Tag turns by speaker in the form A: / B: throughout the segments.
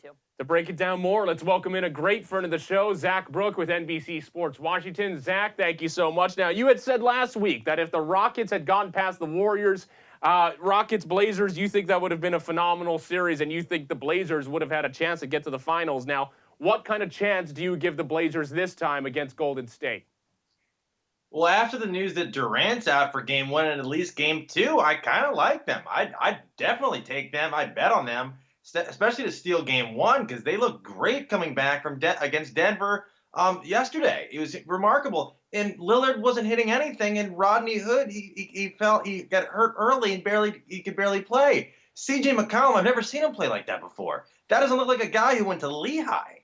A: to.
B: To break it down more, let's welcome in a great friend of the show, Zach Brook with NBC Sports Washington. Zach, thank you so much. Now, you had said last week that if the Rockets had gone past the Warriors, Rockets-Blazers, you think that would have been a phenomenal series, and you think the Blazers would have had a chance to get to the finals. Now, what kind of chance do you give the Blazers this time against Golden State?
C: Well, after the news that Durant's out for game one and at least game two, I kind of like them. I'd definitely take them. I'd bet on them, especially to steal game one because they look great coming back from against Denver yesterday. It was remarkable. And Lillard wasn't hitting anything, and Rodney Hood, he got hurt early and he could barely play. CJ McCollum, I've never seen him play like that before. That doesn't look like a guy who went to Lehigh.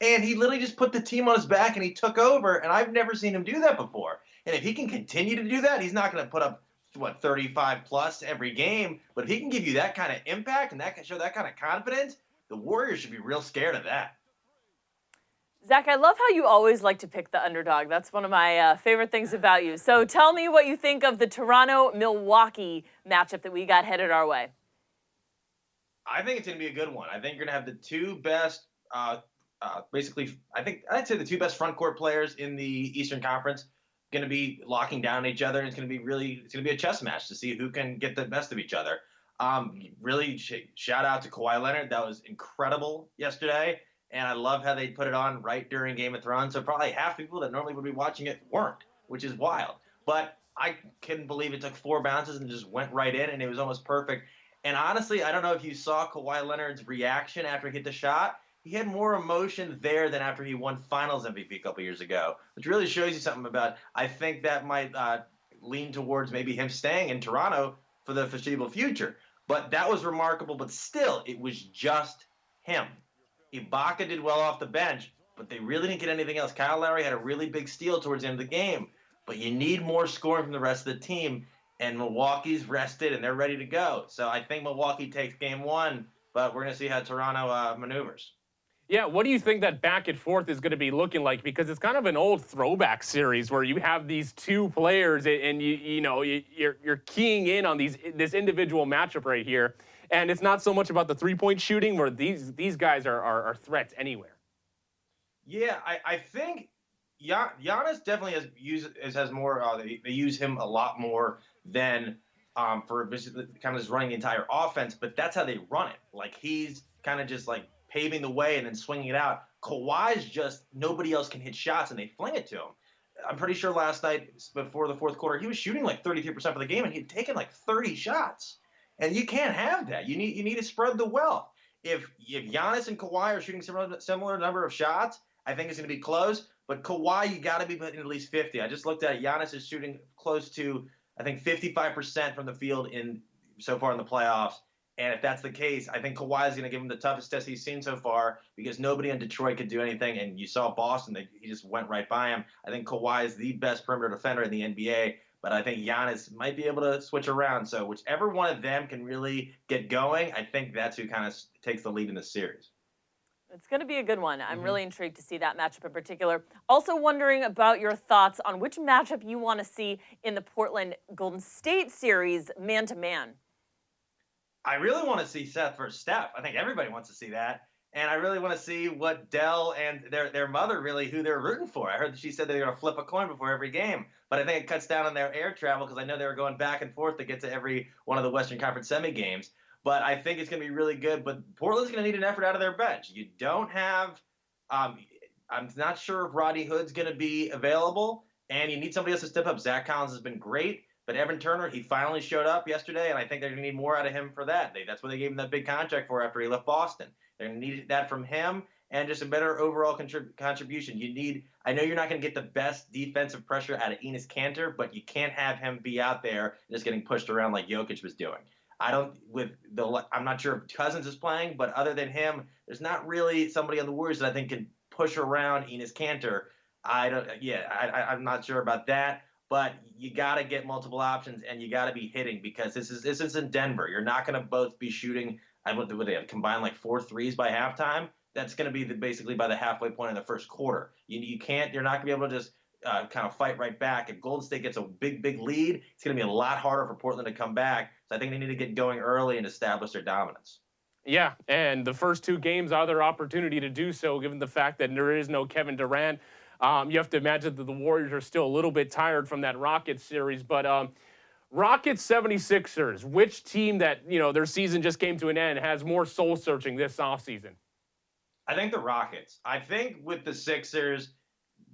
C: And he literally just put the team on his back and he took over, and I've never seen him do that before. And if he can continue to do that, he's not going to put up, 35 plus every game. But if he can give you that kind of impact and that can show that kind of confidence, the Warriors should be real scared of that.
A: Zach, I love how you always like to pick the underdog. That's one of my favorite things about you. So tell me what you think of the Toronto-Milwaukee matchup that we got headed our way.
C: I think it's going to be a good one. I think you're going to have the two best I'd say the two best front court players in the Eastern Conference going to be locking down each other. And it's going to be a chess match to see who can get the best of each other. Really shout out to Kawhi Leonard. That was incredible yesterday. And I love how they put it on right during Game of Thrones. So probably half people that normally would be watching it weren't, which is wild. But I couldn't believe it took 4 bounces and just went right in, and it was almost perfect. And honestly, I don't know if you saw Kawhi Leonard's reaction after he hit the shot. He had more emotion there than after he won Finals MVP a couple years ago, which really shows you something about. I think that might lean towards maybe him staying in Toronto for the foreseeable future. But that was remarkable. But still, it was just him. Ibaka did well off the bench, but they really didn't get anything else. Kyle Lowry had a really big steal towards the end of the game. But you need more scoring from the rest of the team. And Milwaukee's rested, and they're ready to go. So I think Milwaukee takes game one, but we're going to see how Toronto maneuvers.
B: Yeah, what do you think that back and forth is going to be looking like? Because it's kind of an old throwback series where you have these two players and you're keying in on this individual matchup right here, and it's not so much about the three-point shooting where these guys are threats anywhere.
C: Yeah, I think Giannis definitely has more. They use him a lot more than for kind of just running the entire offense, but that's how they run it. Like he's kind of just like paving the way and then swinging it out. Kawhi's just nobody else can hit shots, and they fling it to him. I'm pretty sure last night before the fourth quarter, he was shooting like 33% for the game, and he'd taken like 30 shots. And you can't have that. You need to spread the wealth. If Giannis and Kawhi are shooting similar number of shots, I think it's going to be close. But Kawhi, you got to be putting at least 50. I just looked at it. Giannis is shooting close to, I think, 55% from the field so far in the playoffs. And if that's the case, I think Kawhi is going to give him the toughest test he's seen so far because nobody in Detroit could do anything. And you saw Boston, he just went right by him. I think Kawhi is the best perimeter defender in the NBA, but I think Giannis might be able to switch around. So whichever one of them can really get going, I think that's who kind of takes the lead in this series.
A: It's going to be a good one. I'm really intrigued to see that matchup in particular. Also wondering about your thoughts on which matchup you want to see in the Portland-Golden State series man-to-man.
C: I really want to see Seth versus Steph. I think everybody wants to see that. And I really want to see what Dell and their mother really, who they're rooting for. I heard that she said they're going to flip a coin before every game. But I think it cuts down on their air travel because I know they were going back and forth to get to every one of the Western Conference semi games. But I think it's going to be really good. But Portland's going to need an effort out of their bench. You don't have I'm not sure if Rodney Hood's going to be available. And you need somebody else to step up. Zach Collins has been great. But Evan Turner, he finally showed up yesterday, and I think they're going to need more out of him for that. That's what they gave him that big contract for after he left Boston. They're going to need that from him and just a better overall contribution. I know you're not going to get the best defensive pressure out of Enes Kanter, but you can't have him be out there just getting pushed around like Jokic was doing. I'm not sure if Cousins is playing, but other than him, there's not really somebody on the Warriors that I think can push around Enes Kanter. I'm not sure about that. But you got to get multiple options, and you got to be hitting because this is in Denver. You're not going to both be shooting. What they have combined like 4 threes by halftime. That's going to be basically by the halfway point in the first quarter. You're not going to be able to just kind of fight right back. If Golden State gets a big lead, it's going to be a lot harder for Portland to come back. So I think they need to get going early and establish their dominance.
B: Yeah, and the first 2 games are their opportunity to do so, given the fact that there is no Kevin Durant. You have to imagine that the Warriors are still a little bit tired from that Rockets series. But Rockets 76ers, which team that, their season just came to an end has more soul-searching this offseason?
C: I think the Rockets. I think with the Sixers,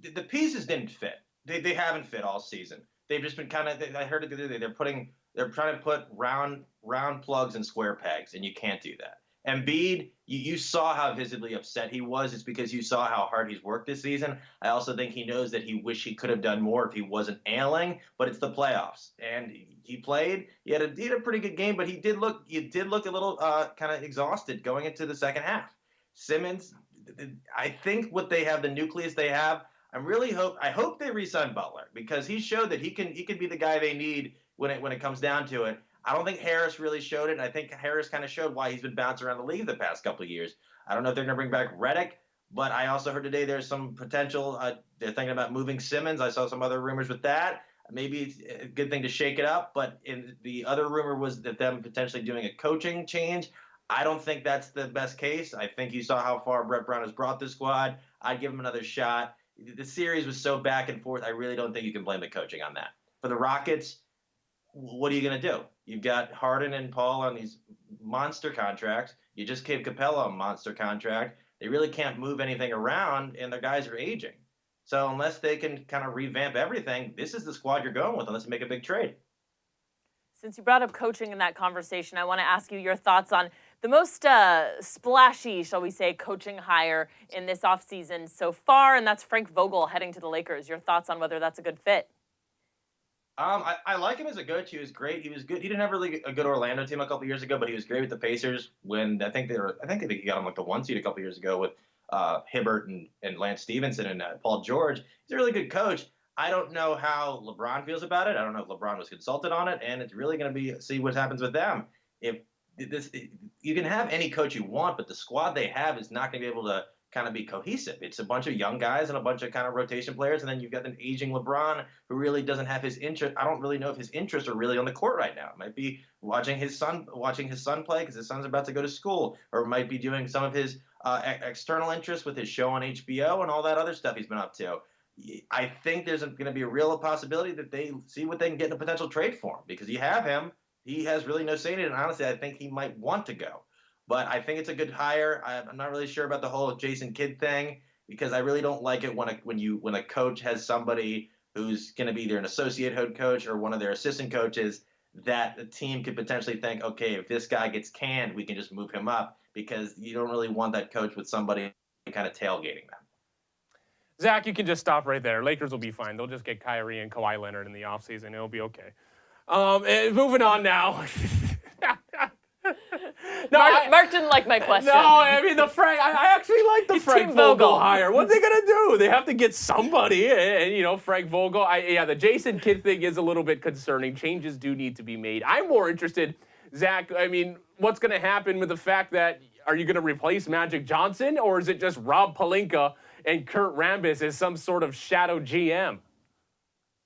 C: the pieces didn't fit. They haven't fit all season. They've just been kind of. I heard it the other day. They're trying to put round plugs in square pegs, and you can't do that. Embiid, you saw how visibly upset he was. It's because you saw how hard he's worked this season. I also think he knows that he wish he could have done more if he wasn't ailing. But it's the playoffs, and he played. He had a pretty good game, but he did look a little kind of exhausted going into the second half. Simmons, I think what they have, the nucleus they have. I hope they re-sign Butler because he showed that he can be the guy they need when it comes down to it. I don't think Harris really showed it, and I think Harris kind of showed why he's been bouncing around the league the past couple of years. I don't know if they're going to bring back Redick, but I also heard today there's some potential. They're thinking about moving Simmons. I saw some other rumors with that. Maybe it's a good thing to shake it up, but the other rumor was that them potentially doing a coaching change. I don't think that's the best case. I think you saw how far Brett Brown has brought the squad. I'd give him another shot. The series was so back and forth. I really don't think you can blame the coaching on that. For the Rockets, what are you going to do? You've got Harden and Paul on these monster contracts. You just gave Capella a monster contract. They really can't move anything around, and their guys are aging. So unless they can kind of revamp everything, this is the squad you're going with unless you make a big trade.
A: Since you brought up coaching in that conversation, I want to ask you your thoughts on the most splashy, shall we say, coaching hire in this offseason so far, and that's Frank Vogel heading to the Lakers. Your thoughts on whether that's a good fit?
C: I like him as a coach. He was great. He was good. He didn't have really a good Orlando team a couple years ago, but he was great with the Pacers when I think he got him like the 1 seed a couple years ago with Hibbert and Lance Stevenson and Paul George. He's a really good coach. I don't know how LeBron feels about it. I don't know if LeBron was consulted on it, and it's really going to be see what happens with them. You can have any coach you want, but the squad they have is not going to be able to kind of be cohesive. It's a bunch of young guys and a bunch of kind of rotation players, and then you've got an aging LeBron who really doesn't have his interest. I don't really know if his interests are really on the court right now. It might be watching his son play because his son's about to go to school, or it might be doing some of his external interests with his show on HBO and all that other stuff he's been up to. I think there's going to be a real possibility that they see what they can get in a potential trade for him because you have him. He has really no say in it, and honestly, I think he might want to go. But I think it's a good hire. I'm not really sure about the whole Jason Kidd thing because I really don't like it when a coach has somebody who's going to be either an associate head coach or one of their assistant coaches that the team could potentially think, okay, if this guy gets canned, we can just move him up because you don't really want that coach with somebody kind of tailgating them.
B: Zach, you can just stop right there. Lakers will be fine. They'll just get Kyrie and Kawhi Leonard in the offseason. It'll be okay. Moving on now.
A: Mark didn't like my question.
B: No, I mean, I actually like the Frank Vogel hire. What are they going to do? They have to get somebody. And, Frank Vogel, the Jason Kidd thing is a little bit concerning. Changes do need to be made. I'm more interested, Zach, I mean, what's going to happen with the fact that are you going to replace Magic Johnson, or is it just Rob Pelinka and Kurt Rambis as some sort of shadow GM?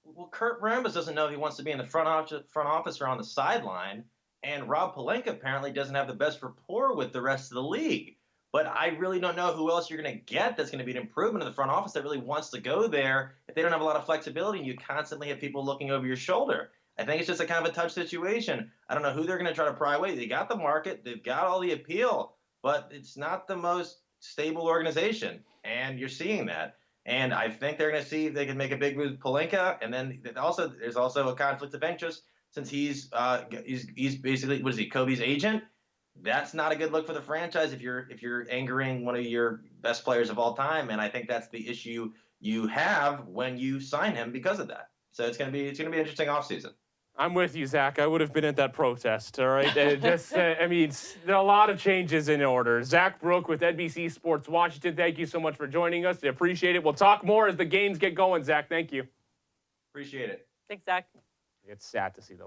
C: Well, Kurt Rambis doesn't know if he wants to be in the front office or on the sideline. And Rob Pelinka apparently doesn't have the best rapport with the rest of the league. But I really don't know who else you're going to get that's going to be an improvement in the front office that really wants to go there if they don't have a lot of flexibility and you constantly have people looking over your shoulder. I think it's just a kind of a touch situation. I don't know who they're going to try to pry away. They got the market. They've got all the appeal. But it's not the most stable organization. And you're seeing that. And I think they're going to see if they can make a big move with Pelinka. And then there's also a conflict of interest. Since he's basically, what is he, Kobe's agent? That's not a good look for the franchise if you're angering one of your best players of all time, and I think that's the issue you have when you sign him because of that. So it's gonna be an interesting offseason.
B: I'm with you, Zach. I would have been at that protest. All right, there are a lot of changes in order. Zach Brook with NBC Sports Washington. Thank you so much for joining us. I appreciate it. We'll talk more as the games get going. Zach, thank you.
C: Appreciate it.
A: Thanks, Zach.
B: It's sad to see the